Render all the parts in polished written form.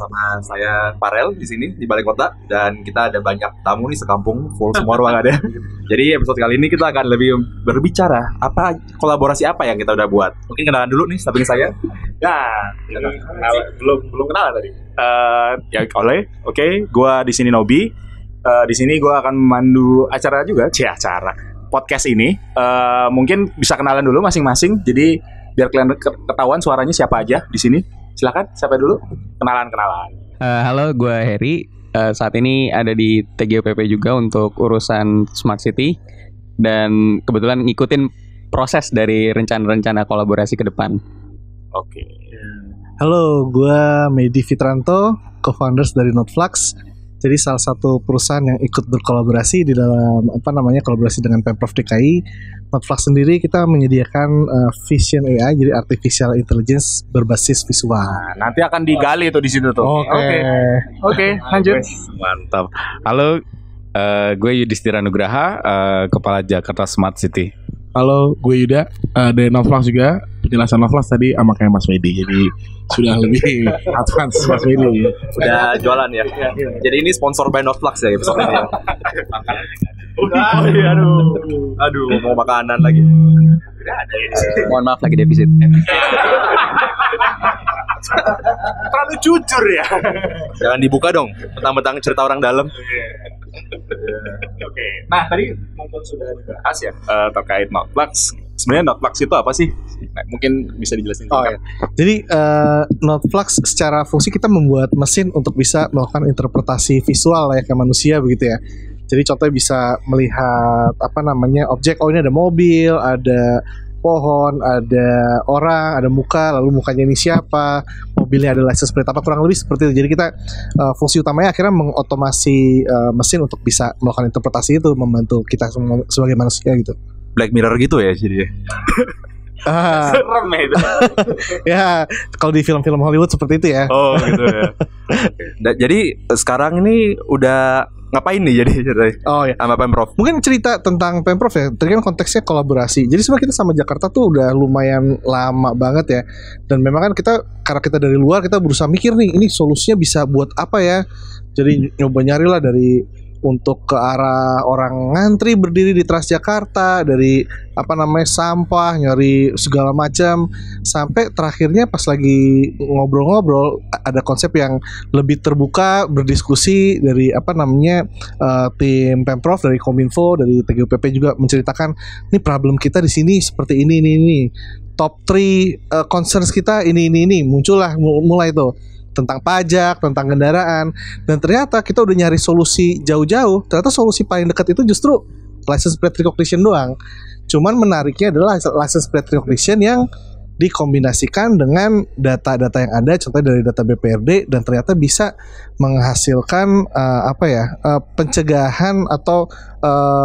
bersama saya Farel di sini di Balai Kota dan kita ada banyak tamu nih sekampung full semua ruangan ada. Jadi episode kali ini kita akan lebih berbicara kolaborasi apa yang kita udah buat. Mungkin kenalan dulu nih samping saya. Belum kenalan tadi. Oke, gua di sini Nobi. Di sini gua akan memandu acara juga, acara podcast ini. Mungkin bisa kenalan dulu masing-masing. Jadi biar kalian ketahuan suaranya siapa aja di sini. Silakan, siapa dulu? Kenalan. Halo, gue Heri. Saat ini ada di TGUPP juga untuk urusan Smart City dan kebetulan ngikutin proses dari rencana-rencana kolaborasi ke depan. Oke. Halo, gue Medi Fitranto, co-founders dari Notflux. Jadi salah satu perusahaan yang ikut berkolaborasi di dalam kolaborasi dengan Pemprov DKI. Notflux sendiri kita menyediakan Vision AI, jadi artificial intelligence berbasis visual. Nah, nanti akan digali tuh di situ tuh. Oke, lanjut. Mantap. Halo, gue Yudhistira Nugraha, Kepala Jakarta Smart City. Halo, gue Yuda dari Notflux juga. Penjelasan Notflux tadi sama kayak Mas Medi, jadi sudah lebih advance Mas Medi. Udah jualan ya. Jadi ini sponsor by Notflux ya episode ini. Aduh, mau makanan lagi. Mohon maaf lagi defisit. Terlalu jujur ya. Jangan dibuka dong, mentang-mentang cerita orang dalam. Oke. Nah, tadi sudah dibahas ya terkait Notflux. Sebenarnya Notflux itu apa sih? Nah, mungkin bisa dijelasin. Ya. Jadi Notflux secara fungsi kita membuat mesin untuk bisa melakukan interpretasi visual kayak manusia begitu ya. Jadi contohnya bisa melihat objek. Oh, ini ada mobil, ada pohon, ada orang, ada muka, lalu mukanya ini siapa, mobilnya ada license plate apa, kurang lebih seperti itu. Jadi kita fungsi utamanya akhirnya mengotomasi mesin untuk bisa melakukan interpretasi itu, membantu kita sebagai manusia gitu. Black Mirror gitu ya jadi. Serem ya itu. Ya, kalau di film-film Hollywood seperti itu ya. Oh gitu ya. Jadi sekarang ini udah ngapain nih jadi Oh ya, sama Pemprov? Mungkin cerita tentang Pemprov ya. Tadi kan konteksnya kolaborasi. Jadi sebenarnya kita sama Jakarta tuh udah lumayan lama banget ya. Dan memang kan karena kita dari luar, kita berusaha mikir nih, ini solusinya bisa buat apa ya. Jadi nyoba nyari lah dari untuk ke arah orang ngantri berdiri di Transjakarta, dari sampah, nyari segala macam, sampai terakhirnya pas lagi ngobrol-ngobrol ada konsep yang lebih terbuka, berdiskusi dari tim Pemprov, dari Kominfo, dari TGUPP juga menceritakan ini problem kita di sini seperti ini. Top 3 concerns kita ini muncullah mulai tuh tentang pajak, tentang kendaraan, dan ternyata kita udah nyari solusi jauh-jauh. Ternyata solusi paling dekat itu justru license plate recognition doang. Cuman menariknya adalah license plate recognition yang dikombinasikan dengan data-data yang ada, contohnya dari data BPRD, dan ternyata bisa menghasilkan pencegahan atau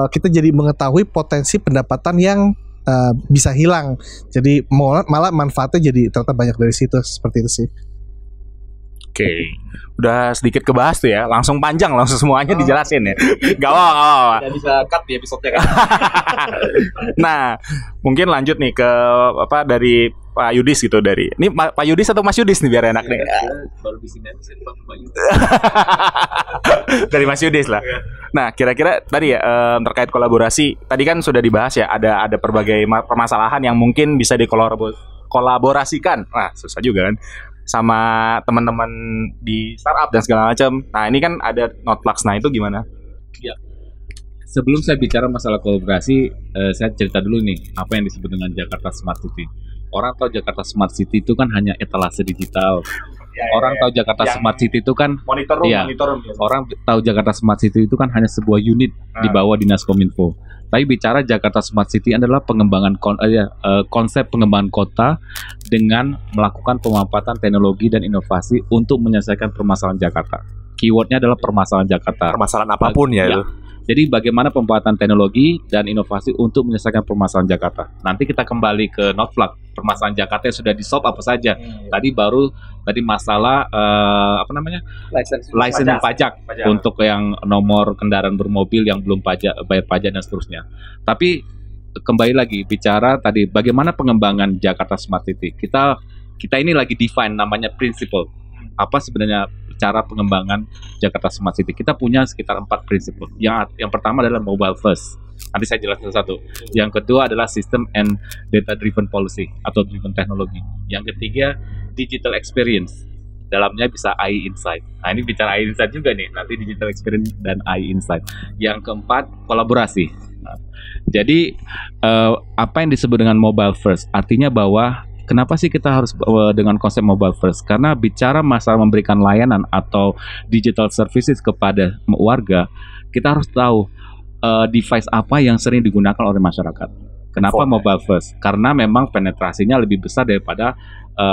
kita jadi mengetahui potensi pendapatan yang bisa hilang. Jadi malah manfaatnya jadi ternyata banyak dari situ, seperti itu sih. Oke, udah sedikit kebahas tuh ya, langsung panjang, langsung semuanya dijelasin ya. Gak apa-apa. Udah bisa cut di episode-nya kan. Nah, mungkin lanjut nih ke dari Pak Yudis gitu ini Pak Yudis atau Mas Yudis nih biar enak nih. Baru di sini Pak Yudis. Dari Mas Yudis lah. Nah, kira-kira tadi ya terkait kolaborasi, tadi kan sudah dibahas ya, ada berbagai permasalahan yang mungkin bisa dikolaborasikan. Nah, susah juga kan. Sama teman-teman di startup dan segala macam. Nah, ini kan ada Notflux. Nah, itu gimana? Ya. Sebelum saya bicara masalah kolaborasi, saya cerita dulu nih apa yang disebut dengan Jakarta Smart City. Orang tahu Jakarta Smart City itu kan hanya etalase digital. Orang tahu Jakarta Smart City itu kan monitor room. Orang tahu Jakarta Smart City itu kan hanya sebuah unit di bawah Dinas Kominfo. Tapi bicara Jakarta Smart City adalah pengembangan konsep pengembangan kota dengan melakukan pemanfaatan teknologi dan inovasi untuk menyelesaikan permasalahan Jakarta. Keywordnya adalah permasalahan Jakarta. Permasalahan apapun ya itu. Jadi bagaimana pemanfaatan teknologi dan inovasi untuk menyelesaikan permasalahan Jakarta. Nanti kita kembali ke Notflux. Permasalahan Jakarta yang sudah di-solve apa saja. Tadi masalah license pajak untuk yang nomor kendaraan bermobil yang belum bayar pajak dan seterusnya. Tapi kembali lagi bicara tadi bagaimana pengembangan Jakarta Smart City. Kita ini lagi define namanya principle. Apa sebenarnya cara pengembangan Jakarta Smart City. Kita punya sekitar 4 prinsip. Yang pertama adalah mobile first. Nanti saya jelaskan satu. Yang kedua adalah system and data driven policy atau driven teknologi. Yang ketiga digital experience. Dalamnya bisa AI Insight. Nah, ini bicara AI Insight juga nih. Nanti digital experience dan AI Insight. Yang keempat kolaborasi. Nah, jadi apa yang disebut dengan mobile first? Artinya bahwa kenapa sih kita harus dengan konsep mobile first? Karena bicara masalah memberikan layanan atau digital services kepada warga, kita harus tahu device apa yang sering digunakan oleh masyarakat. Kenapa mobile first? Karena memang penetrasinya lebih besar daripada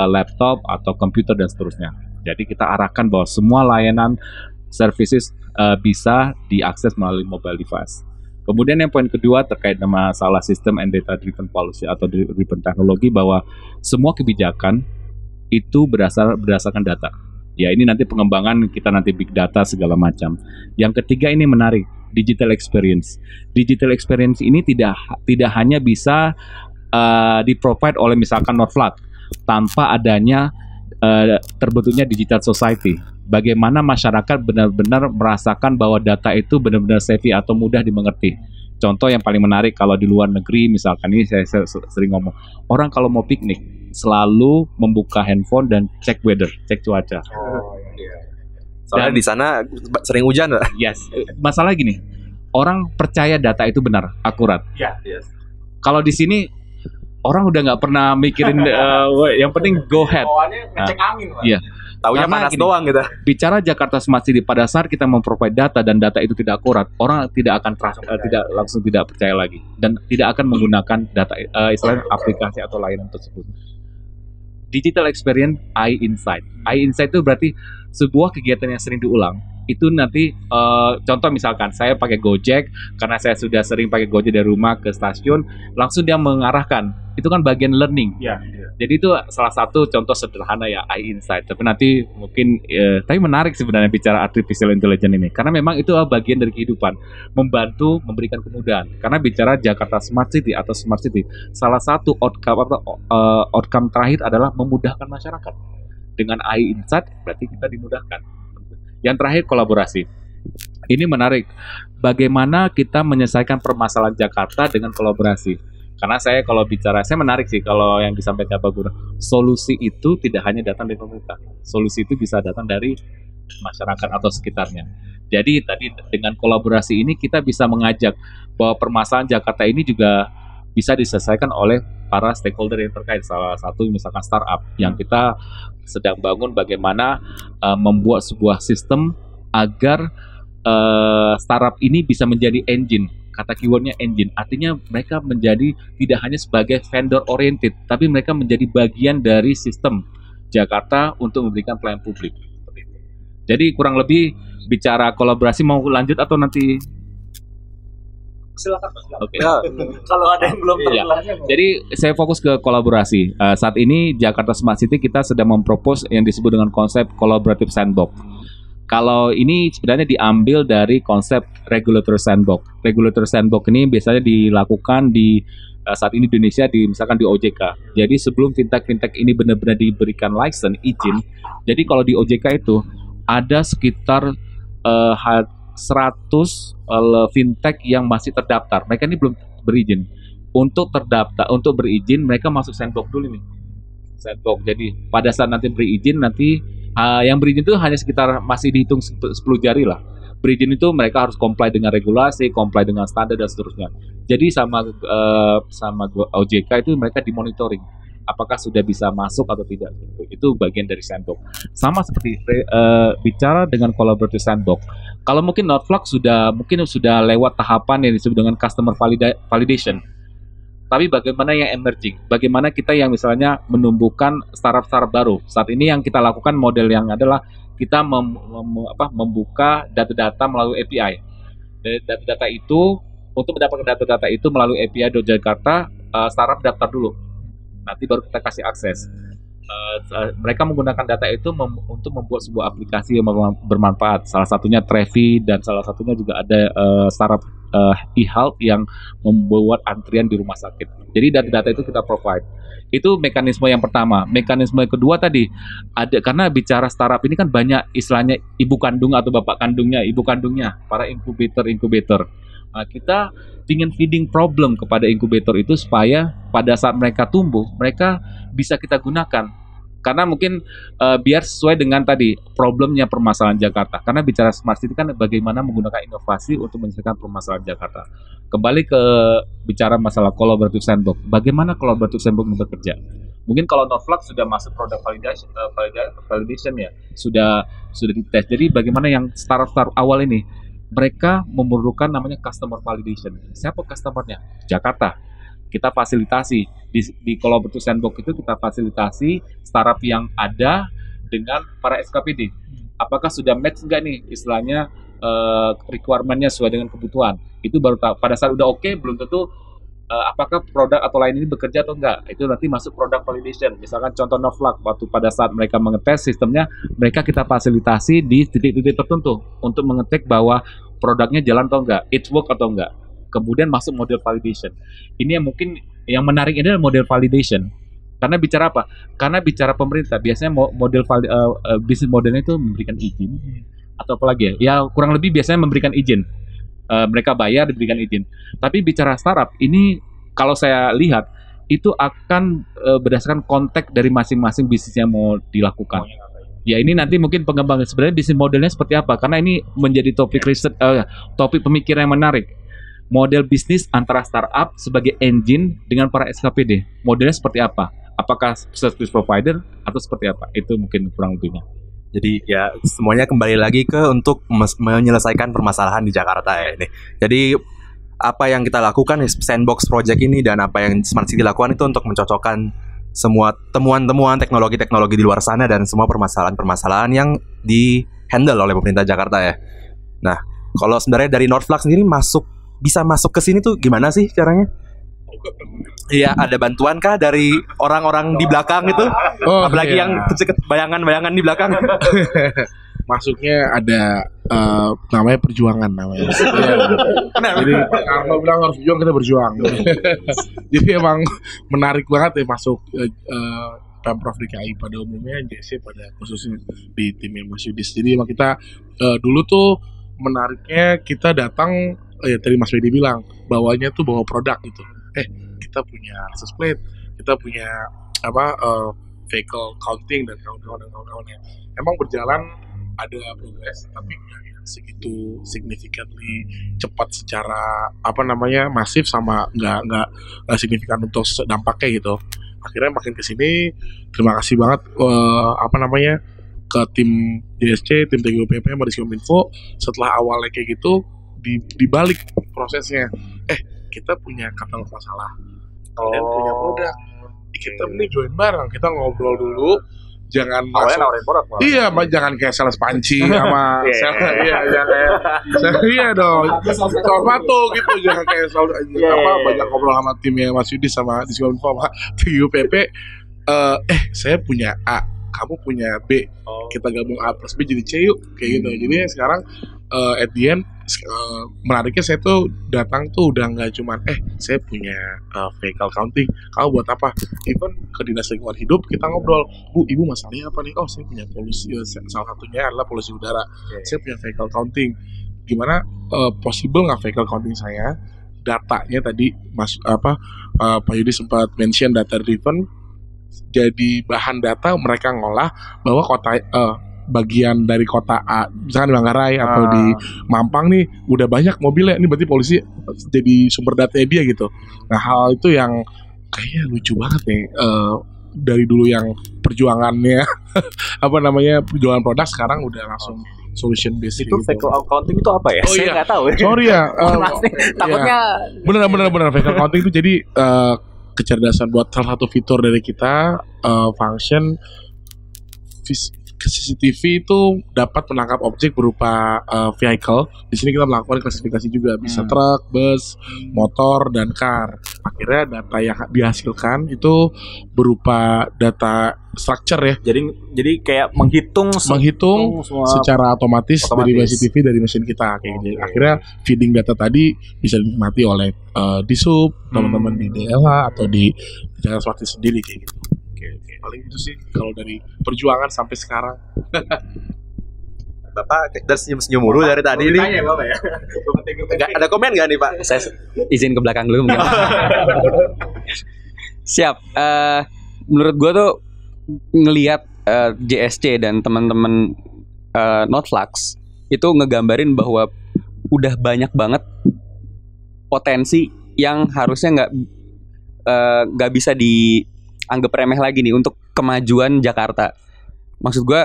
laptop atau komputer dan seterusnya. Jadi kita arahkan bahwa semua layanan services bisa diakses melalui mobile device. Kemudian yang poin kedua terkait dengan masalah sistem and data driven policy atau driven teknologi, bahwa semua kebijakan itu berdasarkan data. Ya, ini nanti pengembangan kita nanti big data segala macam. Yang ketiga ini menarik, digital experience. Digital experience ini tidak hanya bisa di-provide oleh misalkan Northflag tanpa adanya terbentuknya digital society. Bagaimana masyarakat benar-benar merasakan bahwa data itu benar-benar savvy atau mudah dimengerti. Contoh yang paling menarik kalau di luar negeri, misalkan ini saya sering ngomong, orang kalau mau piknik selalu membuka handphone dan cek weather, cek cuaca. Soalnya di sana sering hujan, Pak. Yes. Masalah gini, orang percaya data itu benar, akurat. Yes. Kalau di sini orang udah nggak pernah mikirin, yang penting go ahead. Ngecek angin, Pak. Iya. Taunya Karena panas gini, doang gitu. Bicara Jakarta Smart City, pada saat kita memprovide data dan data itu tidak akurat, orang tidak akan tidak percaya lagi dan tidak akan menggunakan data istilahnya aplikasi atau layanan tersebut. Digital experience, AI Insight. AI Insight itu berarti sebuah kegiatan yang sering diulang. Itu nanti contoh misalkan saya pakai Gojek, karena saya sudah sering pakai Gojek dari rumah ke stasiun, langsung dia mengarahkan. Itu kan bagian learning. Jadi itu salah satu contoh sederhana ya, AI Insight. Tapi nanti mungkin tapi menarik sebenarnya bicara artificial intelligence ini, karena memang itu bagian dari kehidupan, membantu, memberikan kemudahan. Karena bicara Jakarta Smart City atau Smart City, salah satu outcome terakhir adalah memudahkan masyarakat. Dengan AI Insight berarti kita dimudahkan. Yang terakhir kolaborasi. Ini menarik. Bagaimana kita menyelesaikan permasalahan Jakarta dengan kolaborasi. Karena saya kalau bicara, saya menarik sih kalau yang disampaikan Pak Guru. Solusi itu tidak hanya datang dari pemerintah. Solusi itu bisa datang dari masyarakat atau sekitarnya. Jadi tadi dengan kolaborasi ini kita bisa mengajak bahwa permasalahan Jakarta ini juga bisa diselesaikan oleh para stakeholder yang terkait. Salah satu misalkan startup yang kita sedang bangun bagaimana membuat sebuah sistem agar startup ini bisa menjadi engine. Kata keywordnya engine, artinya mereka menjadi tidak hanya sebagai vendor oriented, tapi mereka menjadi bagian dari sistem Jakarta untuk memberikan pelayanan publik. Jadi kurang lebih bicara kolaborasi, mau lanjut atau nanti? Silakan. Oke. Kalau ada yang belum terjelasnya. Jadi saya fokus ke kolaborasi. Saat ini Jakarta Smart City kita sedang mempropose yang disebut dengan konsep collaborative sandbox. Kalau ini sebenarnya diambil dari konsep regulatory sandbox. Regulatory sandbox ini biasanya dilakukan di saat ini di Indonesia, misalkan di OJK. Jadi sebelum fintech ini benar-benar diberikan license, izin. Jadi kalau di OJK itu ada sekitar 100 fintech yang masih terdaftar. Mereka ini belum berizin. Untuk terdaftar, untuk berizin mereka masuk sandbox dulu nih. Sandbox. Jadi pada saat nanti berizin, yang berizin itu hanya sekitar masih dihitung 10 jari lah. Berizin itu mereka harus comply dengan regulasi, comply dengan standar dan seterusnya. Jadi sama OJK itu mereka dimonitoring apakah sudah bisa masuk atau tidak. Itu bagian dari sandbox. Sama seperti bicara dengan collaborative sandbox. Kalau mungkin Northflag sudah lewat tahapan yang disebut dengan customer validation. Tapi bagaimana yang emerging? Bagaimana kita yang misalnya menumbuhkan startup baru? Saat ini yang kita lakukan model yang adalah kita membuka data-data melalui API. Data-data itu, untuk mendapatkan data-data itu melalui API Jakarta, startup daftar dulu. Nanti baru kita kasih akses. Mereka menggunakan data itu untuk membuat sebuah aplikasi yang bermanfaat. Salah satunya Trevi dan salah satunya juga ada startup e-health yang membuat antrian di rumah sakit. Jadi data-data itu kita provide. Itu mekanisme yang pertama. Mekanisme yang kedua tadi ada, karena bicara startup ini kan banyak istilahnya ibu kandung atau bapak kandungnya, ibu kandungnya, para inkubator. Nah, kita ingin feeding problem kepada inkubator itu supaya pada saat mereka tumbuh, mereka bisa kita gunakan. Karena mungkin biar sesuai dengan tadi problemnya permasalahan Jakarta. Karena bicara smart city kan bagaimana menggunakan inovasi untuk menyelesaikan permasalahan Jakarta. Kembali ke bicara masalah collaborative sandbox. Bagaimana collaborative sandbox bekerja? Mungkin kalau Novlux sudah masuk product validation ya, sudah dites. Jadi bagaimana yang startup awal ini, mereka memerlukan namanya customer validation. Siapa customernya? Jakarta. Kita fasilitasi di collaborative sandbox itu, kita fasilitasi startup yang ada dengan para SKPD. Apakah sudah match nggak nih istilahnya requirement-nya sesuai dengan kebutuhan? Itu baru tahu. Pada saat udah oke, belum tentu apakah produk atau lain ini bekerja atau enggak. Itu nanti masuk product validation. Misalkan contoh Novlux, waktu pada saat mereka mengetes sistemnya, mereka kita fasilitasi di titik-titik tertentu untuk mengecek bahwa produknya jalan atau enggak, it work atau enggak. Kemudian masuk model validation. Ini yang mungkin yang menarik ini adalah model validation. Karena bicara apa? Karena bicara pemerintah, biasanya model bisnis modelnya itu memberikan izin atau apalagi ya kurang lebih biasanya memberikan izin. Mereka bayar, diberikan izin. Tapi bicara startup ini, kalau saya lihat itu akan berdasarkan konteks dari masing-masing bisnis yang mau dilakukan. Ya ini nanti mungkin pengembangan sebenarnya bisnis modelnya seperti apa? Karena ini menjadi topik riset, topik pemikiran yang menarik. Model bisnis antara startup sebagai engine dengan para SKPD. Modelnya seperti apa? Apakah service provider atau seperti apa? Itu mungkin kurang lebihnya. Jadi ya semuanya kembali lagi ke untuk menyelesaikan permasalahan di Jakarta ya ini. Jadi apa yang kita lakukan di Sandbox Project ini dan apa yang Smart City lakukan itu untuk mencocokkan semua temuan-temuan teknologi-teknologi di luar sana dan semua permasalahan-permasalahan yang di-handle oleh pemerintah Jakarta ya. Nah, kalau sebenarnya dari Novlux sendiri bisa masuk ke sini tuh gimana sih caranya? Iya, ada bantuan kah dari orang-orang di belakang itu? Apalagi yang bayangan-bayangan di belakang. Masuknya ada namanya perjuangan namanya. Jadi kalau bilang harus berjuang, kita berjuang. Jadi emang menarik banget ya masuk Pemprov DKI pada umumnya, JC pada khususnya di timnya Mas Yudis. Jadi emang kita dulu tuh menariknya kita datang, ya tadi Mas Wedi bilang bawanya tuh bawa produk gitu. Kita punya license plate, kita punya vehicle counting dan kawan-kawannya. Emang berjalan ada progres, tapi nggak segitu significantly cepat secara masif, sama nggak signifikan untuk dampaknya gitu. Akhirnya makin kesini, terima kasih banget ke tim JSC, tim TGOPP, Mariskominfo. Setelah awalnya kayak gitu, dibalik prosesnya, kita punya katalog masalah, kalian punya produk, kita mending join bareng, kita ngobrol dulu, jangan nawarin produk. Iya, jangan kayak sales panci sama iya dong, sepatu gitu, jangan kayak banyak ngobrol sama timnya Mas Yudi sama Diskominfo sama TGOPP. Saya punya A, kamu punya B, kita gabung A plus B jadi C yuk, kayak gitu. Jadi sekarang at the end menariknya saya tuh datang tuh udah nggak cuman saya punya vehicle counting, kamu buat apa? Even ke dinas lingkungan hidup kita ngobrol, Bu, ibu masalahnya apa nih? Oh, saya punya polusi, salah satunya adalah polusi udara. Saya punya vehicle counting, gimana possible nggak vehicle counting saya datanya tadi Pak Yudi sempat mention data driven, jadi bahan data mereka ngolah bahwa kota bagian dari kota A, misalkan di Manggarai atau di Mampang nih udah banyak mobilnya, ini berarti polisi jadi sumber data dia gitu. Nah, hal itu yang kayaknya lucu banget nih, dari dulu yang perjuangannya perjuangan produk, sekarang udah langsung solution based. Itu vehicle accounting itu apa ya? Saya nggak tahu. Sorry ya. Takutnya bener vehicle accounting itu jadi kecerdasan buat salah satu fitur dari kita, function CCTV itu dapat menangkap objek berupa vehicle. Di sini kita melakukan klasifikasi juga, bisa truk, bus, motor, dan car. Akhirnya data yang dihasilkan itu berupa data structure ya. Jadi kayak menghitung semua secara otomatis dari CCTV dari mesin kita kayak gitu. Akhirnya feeding data tadi bisa dinikmati oleh di sub, teman-teman di DLH atau di Jakarta Smart City sendiri kayak gitu. Oke. Paling itu sih kalau dari perjuangan sampai sekarang. Bapak dari senyum-senyum mulu dari tadi nih. Tanya Bapak ya. Ada komen nggak nih Pak? Saya izin ke belakang dulu mungkin. Siap. Menurut gue tuh ngelihat JSC dan teman-teman Notflux itu ngegambarin bahwa udah banyak banget potensi yang harusnya nggak bisa dianggap remeh lagi nih untuk kemajuan Jakarta. Maksud gue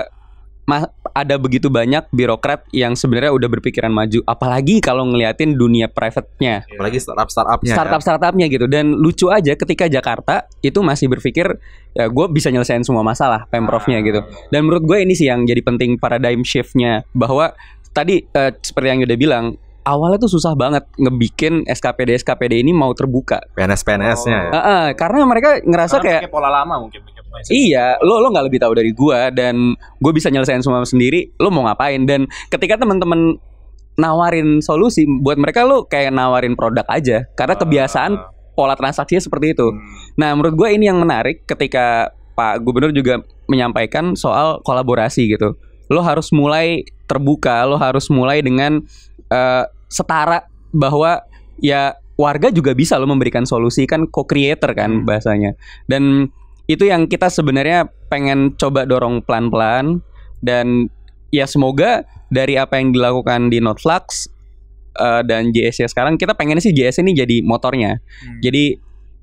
ada begitu banyak birokrat yang sebenarnya udah berpikiran maju, apalagi kalau ngeliatin dunia private-nya, apalagi startup-nya gitu. Dan lucu aja ketika Jakarta itu masih berpikir ya gue bisa nyelesain semua masalah Pemprovnya gitu. Dan menurut gue ini sih yang jadi penting paradigm shift-nya, bahwa tadi seperti yang udah bilang, awalnya tuh susah banget ngebikin SKPD ini mau terbuka. PNS-nya ya. Karena mereka ngerasa kayak pola lama mungkin. Iya, lo nggak lebih tahu dari gua dan gue bisa nyelesain semua sendiri. Lo mau ngapain? Dan ketika teman-teman nawarin solusi buat mereka, lo kayak nawarin produk aja karena kebiasaan pola transaksinya seperti itu. Nah, menurut gue ini yang menarik ketika Pak Gubernur juga menyampaikan soal kolaborasi gitu. Lo harus mulai terbuka, lo harus mulai dengan setara, bahwa ya warga juga bisa lo memberikan solusi, kan co-creator kan bahasanya. Dan itu yang kita sebenarnya pengen coba dorong pelan-pelan. Dan ya semoga dari apa yang dilakukan di Notflux dan JSC sekarang, kita pengen sih JSC ini jadi motornya. Jadi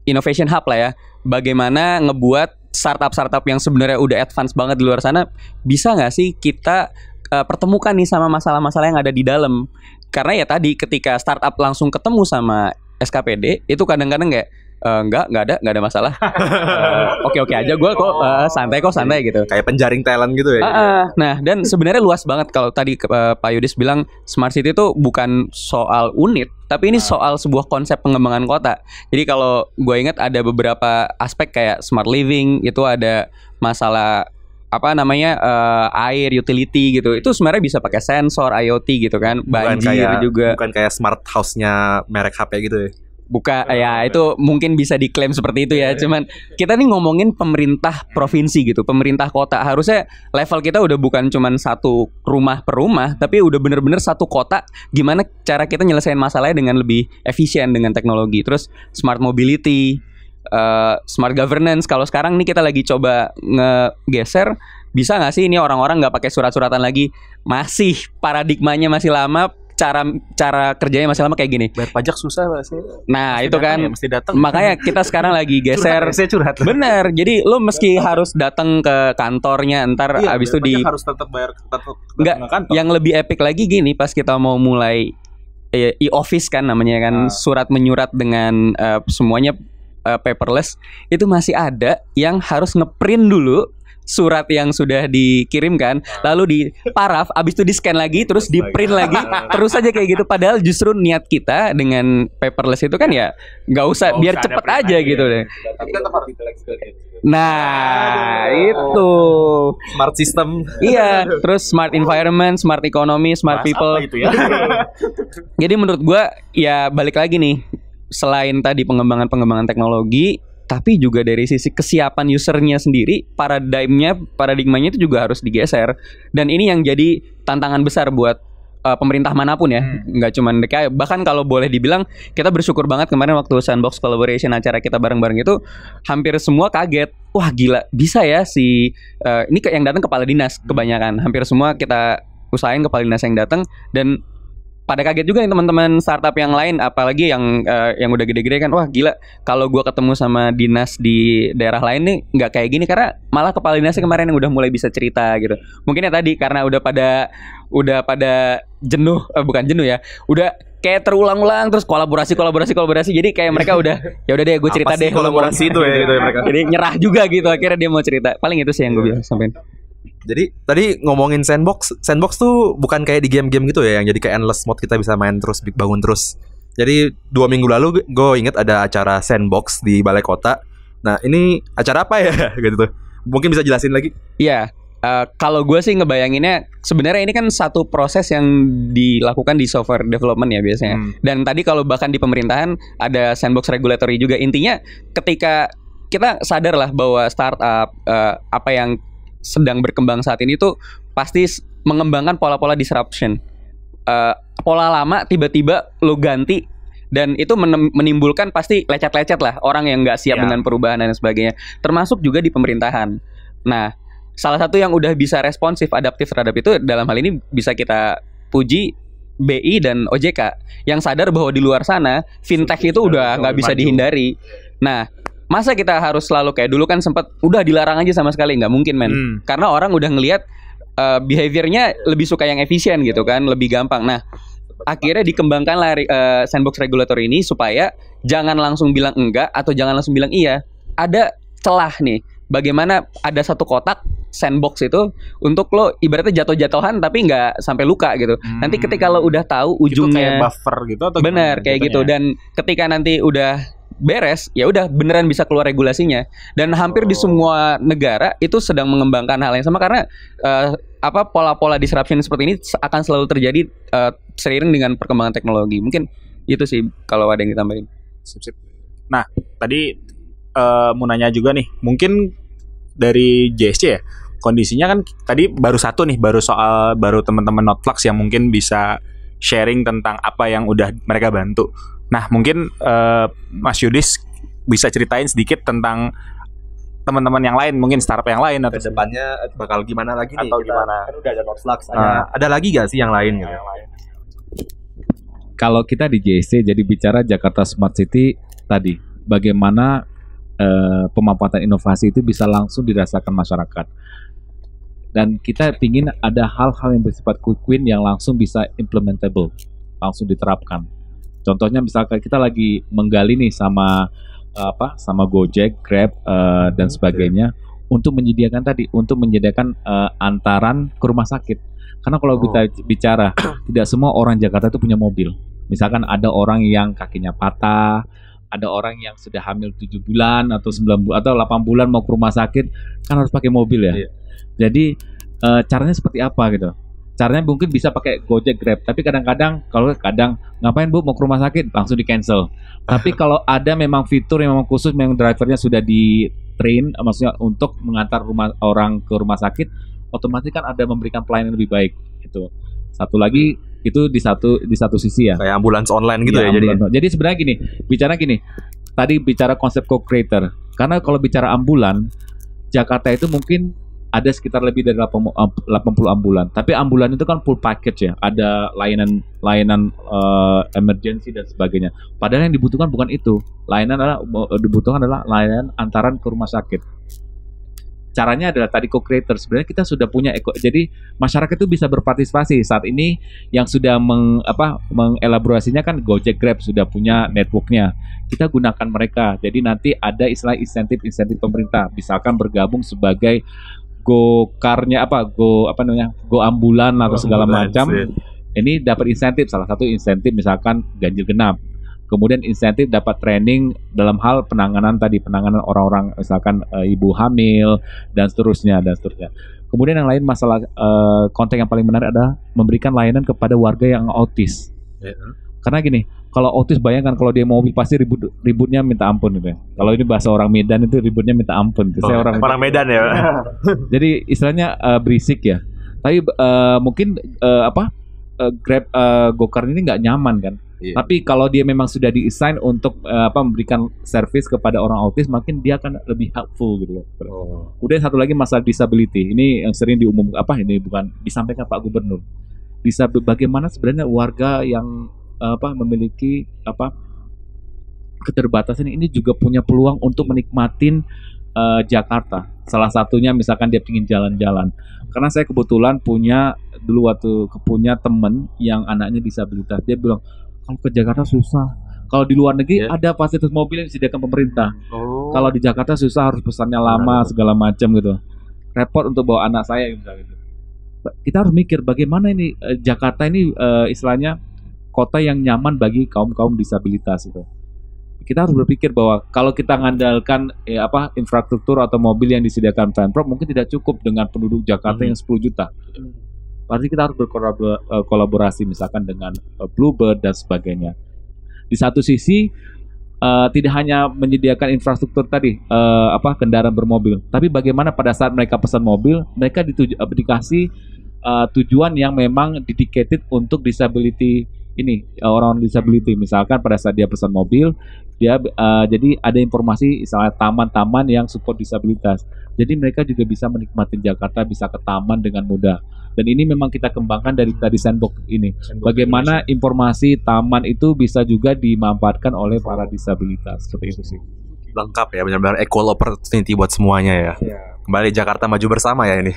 innovation hub lah ya. Bagaimana ngebuat startup-startup yang sebenarnya udah advance banget di luar sana, bisa gak sih kita pertemukan nih sama masalah-masalah yang ada di dalam. Karena ya tadi ketika startup langsung ketemu sama SKPD itu kadang-kadang kayak nggak ada masalah. Oke aja gue kok santai gitu. Kayak penjaring talent gitu ya. Nah, dan sebenarnya luas banget. Kalau tadi Pak Yudis bilang Smart City itu bukan soal unit, tapi ini soal sebuah konsep pengembangan kota. Jadi kalau gue ingat ada beberapa aspek kayak smart living, itu ada masalah air, utility gitu. Itu sebenarnya bisa pakai sensor, IoT gitu kan. Banjir juga. Bukan kayak smart house-nya merek HP gitu ya. Ya itu mungkin bisa diklaim seperti itu ya. Cuman kita nih ngomongin pemerintah provinsi gitu, pemerintah kota. Harusnya level kita udah bukan cuman satu rumah per rumah, tapi udah bener-bener satu kota. Gimana cara kita nyelesain masalahnya dengan lebih efisien dengan teknologi. Terus smart mobility, smart governance. Kalau sekarang nih kita lagi coba ngegeser, bisa nggak sih ini orang-orang nggak pakai surat-suratan lagi? Masih paradigmanya masih lama. Cara kerjanya masih lama kayak gini. Bayar pajak susah sih. Nah, itu kan mesti datang. Makanya kita sekarang lagi geser. Curhat. Bener. Jadi lo mesti harus datang ke kantornya, ntar abis itu harus tetap bayar enggak, kantor. yang lebih epic lagi gini, pas kita mau mulai e-office kan namanya kan, surat menyurat dengan semuanya paperless, itu masih ada yang harus ngeprint dulu surat yang sudah dikirimkan, lalu di paraf, abis itu di scan lagi, terus di print lagi, terus aja kayak gitu. Padahal justru niat kita dengan paperless itu kan ya nggak usah, biar cepet aja gitu deh. Nah itu smart system. Iya, terus smart environment, smart economy, smart people. Itu ya. Jadi menurut gua ya balik lagi nih, selain tadi pengembangan teknologi, tapi juga dari sisi kesiapan usernya sendiri, paradigmanya itu juga harus digeser. Dan ini yang jadi tantangan besar buat pemerintah manapun ya, nggak cuma DKI. Bahkan kalau boleh dibilang, kita bersyukur banget kemarin waktu Sandbox Collaboration, acara kita bareng-bareng itu, hampir semua kaget. Wah gila, bisa ya ini yang datang kepala dinas kebanyakan. Hampir semua kita usahain kepala dinas yang datang, dan pada kaget juga nih teman-teman startup yang lain, apalagi yang udah gede-gede kan. Wah gila, kalau gue ketemu sama dinas di daerah lain nih nggak kayak gini, karena malah kepala dinasnya kemarin yang udah mulai bisa cerita gitu. Mungkin ya tadi karena udah pada jenuh, bukan jenuh ya, udah kayak terulang-ulang terus kolaborasi. Jadi kayak mereka udah ya udah deh gue cerita deh kolaborasi itu ya gitu ya mereka. Jadi nyerah juga gitu, akhirnya dia mau cerita. Paling itu sih yang gue bisa sampaikan. Jadi tadi ngomongin sandbox tuh bukan kayak di game-game gitu ya, yang jadi kayak endless mode kita bisa main terus, bangun terus. Jadi 2 minggu lalu gue inget ada acara sandbox di Balai Kota. Nah ini acara apa ya gitu tuh? Mungkin bisa jelasin lagi? Iya. Kalau gue sih ngebayanginnya sebenarnya ini kan satu proses yang dilakukan di software development ya biasanya. Dan tadi kalau bahkan di pemerintahan ada sandbox regulatory juga. Intinya ketika kita sadar lah bahwa startup apa yang sedang berkembang saat ini tuh pasti mengembangkan pola-pola disruption. Pola lama tiba-tiba lo ganti dan itu menimbulkan pasti lecet-lecet lah orang yang nggak siap dengan perubahan dan sebagainya. Termasuk juga di pemerintahan. Nah, salah satu yang udah bisa responsif, adaptif terhadap itu dalam hal ini bisa kita puji BI dan OJK yang sadar bahwa di luar sana fintech itu udah nggak bisa dihindari. Nah, masa kita harus selalu kayak dulu kan sempat udah dilarang aja sama sekali, nggak mungkin men. Karena orang udah ngelihat behaviornya lebih suka yang efisien gitu kan, lebih gampang. Nah, akhirnya dikembangkanlah sandbox regulator ini supaya jangan langsung bilang enggak atau jangan langsung bilang iya. Ada celah nih. Bagaimana ada satu kotak sandbox itu untuk lo ibaratnya jatuh-jatuhan tapi nggak sampai luka gitu. Nanti ketika lo udah tahu ujungnya itu kayak buffer gitu atau bener kayak gitu, dan ketika nanti udah beres ya udah beneran bisa keluar regulasinya. Dan hampir di semua negara itu sedang mengembangkan hal yang sama karena pola-pola disruption seperti ini akan selalu terjadi seiring dengan perkembangan teknologi. Mungkin itu sih kalau ada yang ditambahin. Sip. Nah, tadi mau nanya juga nih, mungkin dari JSC ya, kondisinya kan tadi baru satu nih, baru teman-teman Notflux yang mungkin bisa sharing tentang apa yang udah mereka bantu. Nah, mungkin Mas Yudis bisa ceritain sedikit tentang teman-teman yang lain, mungkin startup yang lain atau kedepannya bakal gimana lagi nih? Atau gimana? Kan udah ada Notflux, ada lagi gak sih yang lain gitu? Kalau kita di JSC jadi bicara Jakarta Smart City tadi, bagaimana pemanfaatan inovasi itu bisa langsung dirasakan masyarakat. Dan kita ingin ada hal-hal yang bersifat quick win yang langsung bisa implementable, langsung diterapkan. Contohnya misalkan kita lagi menggali nih sama Gojek, Grab dan sebagainya untuk menyediakan antaran ke rumah sakit. Karena kalau kita bicara tidak semua orang Jakarta itu punya mobil. Misalkan ada orang yang kakinya patah, ada orang yang sudah hamil 7 bulan atau 9 bulan atau 8 bulan mau ke rumah sakit kan harus pakai mobil ya. Iya. Jadi caranya seperti apa gitu? Caranya mungkin bisa pakai Gojek, Grab, tapi kadang ngapain Bu mau ke rumah sakit langsung di cancel. Tapi kalau ada memang fitur yang memang khusus, memang drivernya sudah di train, maksudnya untuk mengantar orang ke rumah sakit, otomatis kan ada memberikan pelayanan lebih baik. Itu satu lagi itu di satu sisi ya. Kayak ambulans online gitu ya. Jadi sebenarnya tadi bicara konsep co-creator. Karena kalau bicara ambulan, Jakarta itu mungkin ada sekitar lebih dari 80 ambulan. Tapi ambulan itu kan full package ya. Ada layanan emergency dan sebagainya. Padahal yang dibutuhkan bukan itu. Dibutuhkan adalah layanan antaran ke rumah sakit. Caranya adalah tadi co-creator. Sebenarnya kita sudah punya jadi masyarakat itu bisa berpartisipasi. Saat ini yang sudah mengelaborasinya kan Gojek, Grab sudah punya networknya. Kita gunakan mereka. Jadi nanti ada istilah insentif pemerintah. Misalkan bergabung sebagai Go-karnya Go ambulan atau segala macam. Ini dapat insentif. Salah satu insentif misalkan ganjil genap. Kemudian insentif dapat training dalam hal penanganan orang-orang misalkan ibu hamil dan seterusnya. Kemudian yang lain masalah konteks yang paling menarik adalah memberikan layanan kepada warga yang autis. Karena gini, kalau autis bayangkan kalau dia mobil pasti ributnya minta ampun gitu ya. Kalau ini bahasa orang Medan itu ributnya minta ampun. Saya orang Medan ya. Jadi istilahnya berisik ya. Tapi mungkin Grab Gokar ini nggak nyaman kan. Yeah. Tapi kalau dia memang sudah di-assign untuk memberikan service kepada orang autis, makin dia akan lebih helpful gitu. Kemudian satu lagi masalah disability. Ini yang sering disampaikan Pak Gubernur. Bagaimana sebenarnya warga yang memiliki keterbatasan ini juga punya peluang untuk menikmatin Jakarta. Salah satunya misalkan dia ingin jalan-jalan. Karena saya kebetulan punya teman yang anaknya disabilitas. Dia bilang kalau ke Jakarta susah. Kalau di luar negeri ada fasilitas mobil yang disediakan pemerintah. Kalau di Jakarta susah, harus pesannya lama segala macam gitu. repot untuk bawa anak saya misalnya gitu. Kita harus mikir bagaimana ini Jakarta ini istilahnya kota yang nyaman bagi kaum disabilitas itu. Kita harus berpikir bahwa kalau kita mengandalkan infrastruktur atau mobil yang disediakan Pemprov mungkin tidak cukup dengan penduduk Jakarta yang 10 juta. Berarti kita harus berkolaborasi misalkan dengan Bluebird dan sebagainya. Di satu sisi tidak hanya menyediakan infrastruktur tadi kendaraan bermobil, tapi bagaimana pada saat mereka pesan mobil, mereka dikasih tujuan yang memang dedicated untuk disability ini, orang disability. Misalkan pada saat dia pesan mobil, dia jadi ada informasi misalnya taman-taman yang support disabilitas. Jadi mereka juga bisa menikmati Jakarta, bisa ke taman dengan mudah. Dan ini memang kita kembangkan dari tadi sandbox ini. Bagaimana informasi taman itu bisa juga dimanfaatkan oleh para disabilitas. Seperti itu sih. Lengkap ya, benar-benar equal opportunity buat semuanya ya. Kembali Jakarta maju bersama ya ini.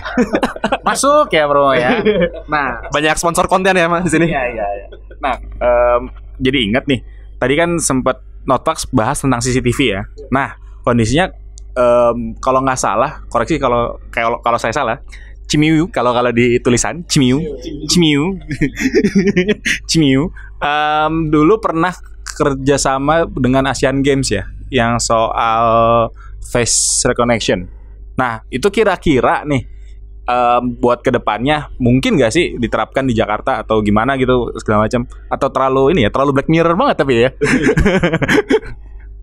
Masuk ya bro ya. Nah, Banyak sponsor konten ya Mas di sini. iya. Nah, jadi ingat nih, tadi kan sempat Notebox bahas tentang CCTV ya. Nah, kondisinya kalau nggak salah, koreksi kalau saya salah, Cimiu kalau di tulisan Cimiu. Dulu pernah kerjasama dengan Asian Games ya, yang soal face recognition. Nah, itu kira-kira nih buat kedepannya mungkin nggak sih diterapkan di Jakarta atau gimana gitu segala macam, atau terlalu Black Mirror banget tapi ya.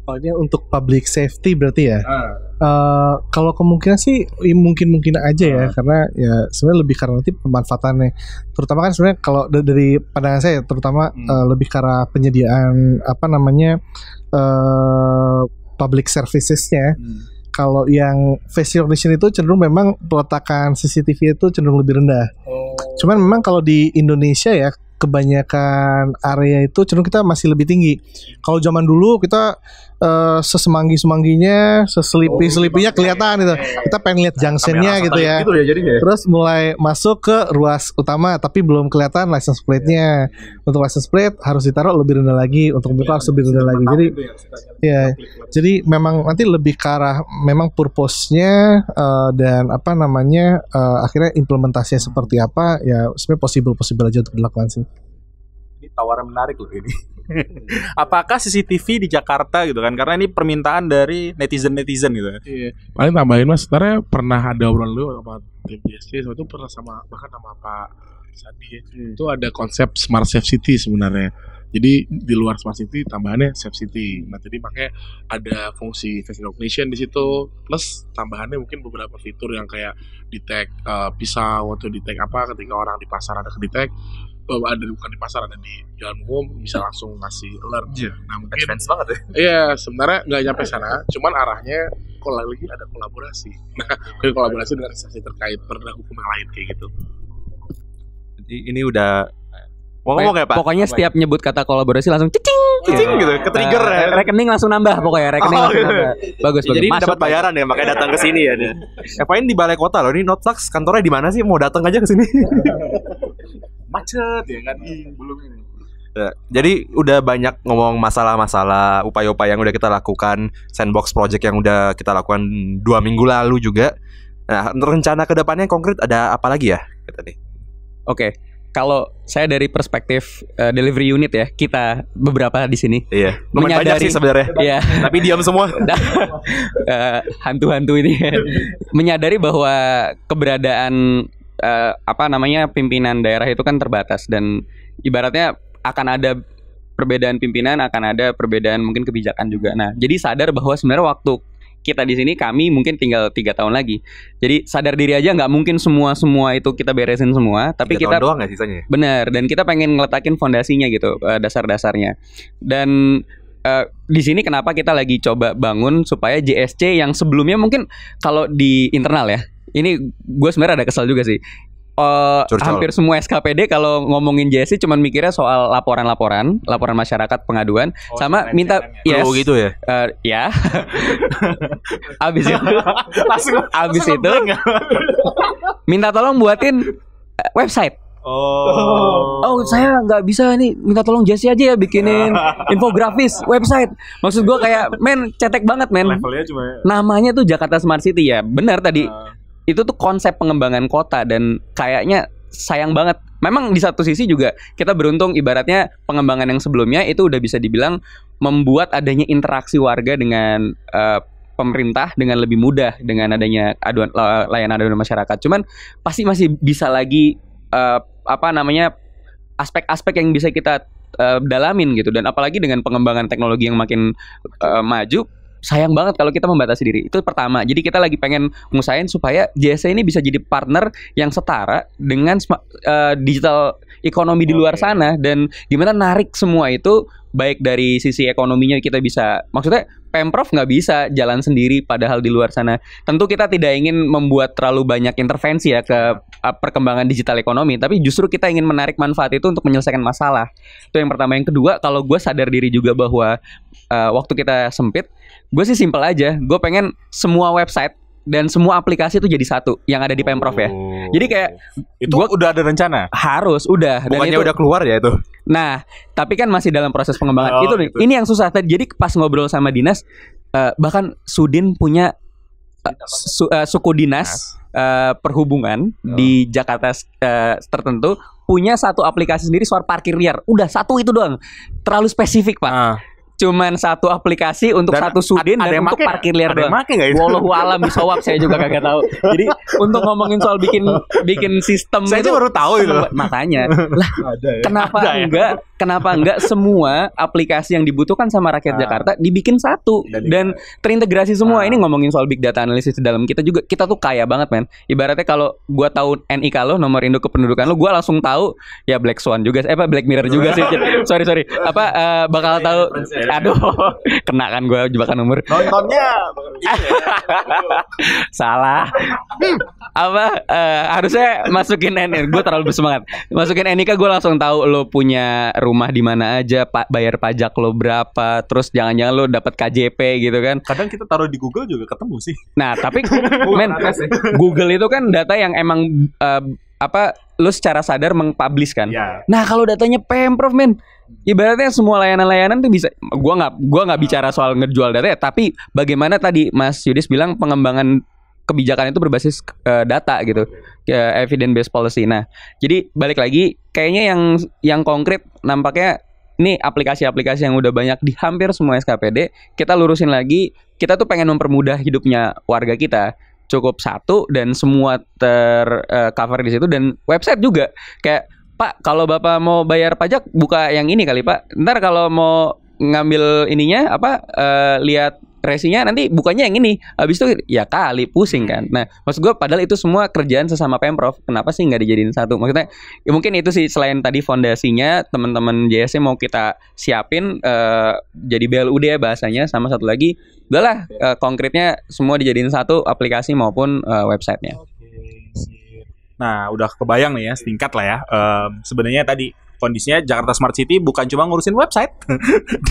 Oh, ini untuk public safety berarti ya. Kalau kemungkinan sih mungkin aja ya, karena ya sebenarnya lebih karena nanti pemanfaatannya. Terutama kan sebenarnya kalau dari pandangan saya terutama lebih ke arah penyediaan public servicesnya. Kalau yang face recognition itu cenderung memang peletakan CCTV itu cenderung lebih rendah. Cuman memang kalau di Indonesia ya kebanyakan area itu cenderung kita masih lebih tinggi. Kalau zaman dulu kita sesemanggi-semangginya, seselipi-selipinya kelihatan gitu. Kita pengen lihat junctionnya gitu ya. Terus mulai masuk ke ruas utama tapi belum kelihatan license plate-nya. Untuk license plate harus ditaruh lebih rendah lagi, untuk mobil harus lebih rendah lagi. Jadi ya, jadi memang nanti lebih ke arah memang purpose-nya dan akhirnya implementasinya seperti apa ya, sebenarnya possible aja untuk dilakukan sih. Ini tawaran menarik loh ini. Apakah CCTV di Jakarta gitu kan? Karena ini permintaan dari netizen gitu. Iya. Paling tambahin Mas, sebenarnya pernah ada obrolan dulu sama tim JSC, itu pernah bahkan sama Pak Sandi ya. Itu ada konsep smart safe city sebenarnya. Jadi di luar smart city tambahannya safe city. Nah, jadi makanya ada fungsi face recognition di situ, plus tambahannya mungkin beberapa fitur yang kayak detect pisau atau detect ketika orang di pasar ada detect, ada bukan di pasar, ada di jalan umum, bisa langsung ngasih alert. Nah, mungkin Advance banget ya. Iya, sebenarnya nggak nyampe sana, cuman arahnya lagi ada kolaborasi. Nah, kolaborasi dengan instansi terkait penegak hukum yang lain kayak gitu. Jadi ini udah ngomong ya Pak. Pokoknya setiap nyebut kata kolaborasi langsung cicing gitu, ke-trigger ya. Rekening langsung nambah pokoknya, langsung nambah. Bagus. Jadi Masuk, dapat bayaran ya, makanya datang ke sini ya. Ngapain di balai kota loh? Ini Notebox kantornya di mana sih? Mau datang aja ke sini. Macet ya kan, belum ini. Jadi udah banyak ngomong masalah-masalah, upaya-upaya yang udah kita lakukan, sandbox project yang udah kita lakukan 2 minggu lalu juga. Nah, rencana kedepannya konkret ada apa lagi ya kita nih? Oke. Kalau saya dari perspektif delivery unit ya, kita beberapa di sini. Iya. Lumayan banyak sih sebenarnya. Iya. Tapi diam semua. Hantu-hantu ini menyadari bahwa keberadaan pimpinan daerah itu kan terbatas, dan ibaratnya akan ada perbedaan pimpinan, akan ada perbedaan mungkin kebijakan juga. Nah, jadi sadar bahwa sebenarnya waktu kita di sini, kami mungkin tinggal 3 tahun lagi. Jadi sadar diri aja, nggak mungkin semua itu kita beresin semua. Tapi 3 kita tahun doang nggak sisanya? Benar, dan kita pengen ngeletakin fondasinya gitu, dasar-dasarnya. Dan di sini kenapa kita lagi coba bangun supaya JSC yang sebelumnya mungkin kalau di internal ya, ini gue sebenarnya ada kesal juga sih. Hampir semua SKPD kalau ngomongin JSC cuman mikirnya soal laporan masyarakat, pengaduan, sama minta gitu ya. Ya. Abis itu minta tolong buatin website. Oh, saya nggak bisa nih, minta tolong JSC aja ya bikinin infografis website. Maksud gue kayak, cetek banget men. Levelnya cuma namanya tuh Jakarta Smart City ya. Benar tadi. itu tuh konsep pengembangan kota dan kayaknya sayang banget. Memang di satu sisi juga kita beruntung ibaratnya pengembangan yang sebelumnya itu udah bisa dibilang membuat adanya interaksi warga dengan pemerintah dengan lebih mudah dengan adanya layanan aduan masyarakat. Cuman pasti masih bisa lagi aspek-aspek yang bisa kita dalamin gitu, dan apalagi dengan pengembangan teknologi yang makin maju, sayang banget kalau kita membatasi diri. Itu pertama. Jadi kita lagi pengen ngusahain supaya JSC ini bisa jadi partner yang setara dengan digital ekonomi di luar sana, dan gimana narik semua itu baik dari sisi ekonominya kita bisa, maksudnya Pemprov nggak bisa jalan sendiri padahal di luar sana. Tentu kita tidak ingin membuat terlalu banyak intervensi ya ke perkembangan digital ekonomi, tapi justru kita ingin menarik manfaat itu untuk menyelesaikan masalah. Itu yang pertama. Yang kedua, kalau gue sadar diri juga bahwa waktu kita sempit, gue sih simpel aja. Gue pengen semua website dan semua aplikasi itu jadi satu yang ada di Pemprov ya. Jadi kayak itu udah ada rencana. Harus udah. Bukannya dan itu udah keluar ya itu. Nah, tapi kan masih dalam proses pengembangan. Itu nih. Gitu. Ini yang susah. Jadi pas ngobrol sama dinas, bahkan Sudin punya suku dinas perhubungan di Jakarta tertentu punya satu aplikasi sendiri soal parkir liar. Udah satu itu doang. Terlalu spesifik, Pak. Cuman satu aplikasi untuk Dan satu Sudin dan yang untuk make, parkir liar ada yang doang. make nggak itu? Wallahu alam bisawab, saya juga kagak tahu. Jadi untuk ngomongin soal bikin sistem Saya itu aja baru tahu itu. makanya lah Ada ya. kenapa enggak semua aplikasi yang dibutuhkan sama rakyat Jakarta dibikin satu dan terintegrasi semua. Ini ngomongin soal big data analisis di dalam kita juga, kita tuh kaya banget men. Ibaratnya kalau gua tahu NIK lo, nomor induk kependudukan lo, gua langsung tahu ya Black Swan juga, Black Mirror juga sih. sorry bakal tahu. Aduh, kena kan gue jebakan umur. Nontonnya salah. Harusnya masukin NIK. Gue terlalu bersemangat. Masukin NIK gue langsung tahu lo punya rumah di mana aja, bayar pajak lo berapa, terus jangan-jangan lo dapat KJP gitu kan. kadang kita taruh di Google juga ketemu sih. Nah, tapi men, Google itu kan data yang emang lo secara sadar mengpublish kan. Ya. Nah, kalau datanya Pemprov men, ibaratnya semua layanan-layanan tuh bisa. Gua nggak bicara soal ngejual data ya, tapi bagaimana tadi Mas Yudis bilang pengembangan kebijakan itu berbasis data gitu, evidence based policy. Nah, jadi balik lagi, kayaknya yang konkret nampaknya ini aplikasi-aplikasi yang udah banyak di hampir semua SKPD, kita lurusin lagi. Kita tuh pengen mempermudah hidupnya warga kita. Cukup satu dan semua tercover di situ, dan website juga kayak, Pak, kalau Bapak mau bayar pajak buka yang ini kali Pak. Ntar kalau mau ngambil ininya lihat resinya nanti bukanya yang ini. Habis itu ya kali pusing kan. Nah, maksud gue padahal itu semua kerjaan sesama Pemprov. Kenapa sih nggak dijadiin satu? Maksudnya ya mungkin itu sih, selain tadi fondasinya teman-teman JSC mau kita siapin jadi BLUD ya bahasanya, sama satu lagi udahlah konkretnya semua dijadiin satu, aplikasi maupun websitenya. Nah, udah kebayang nih ya, setingkat lah ya. Sebenarnya tadi kondisinya Jakarta Smart City bukan cuma ngurusin website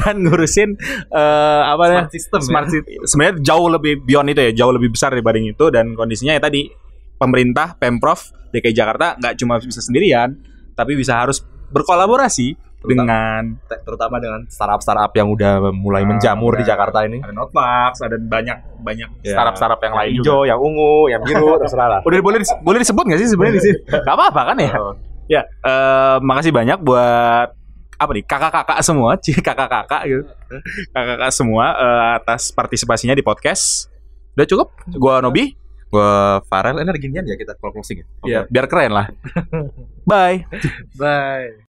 dan ngurusin Smart system, smart city. Sebenarnya jauh lebih beyond itu ya, jauh lebih besar dibanding itu. Dan kondisinya ya tadi, pemerintah, Pemprov DKI Jakarta nggak cuma bisa sendirian, tapi bisa harus berkolaborasi terutama dengan startup yang udah mulai menjamur di Jakarta ini. Ada Notebox, ada banyak startup yang lain hijau, juga. yang ungu, yang biru, terserah lah. Udah boleh disebut nggak sih sebenarnya di sini? Gak apa-apa kan ya? Ya, makasih banyak buat kakak-kakak semua, kakak-kakak gitu, kakak-kakak semua atas partisipasinya di podcast. Udah cukup? Gua Nobi, Gua Farel, ini ginian ya kita closing ya. Iya, biar keren lah. Bye. Bye.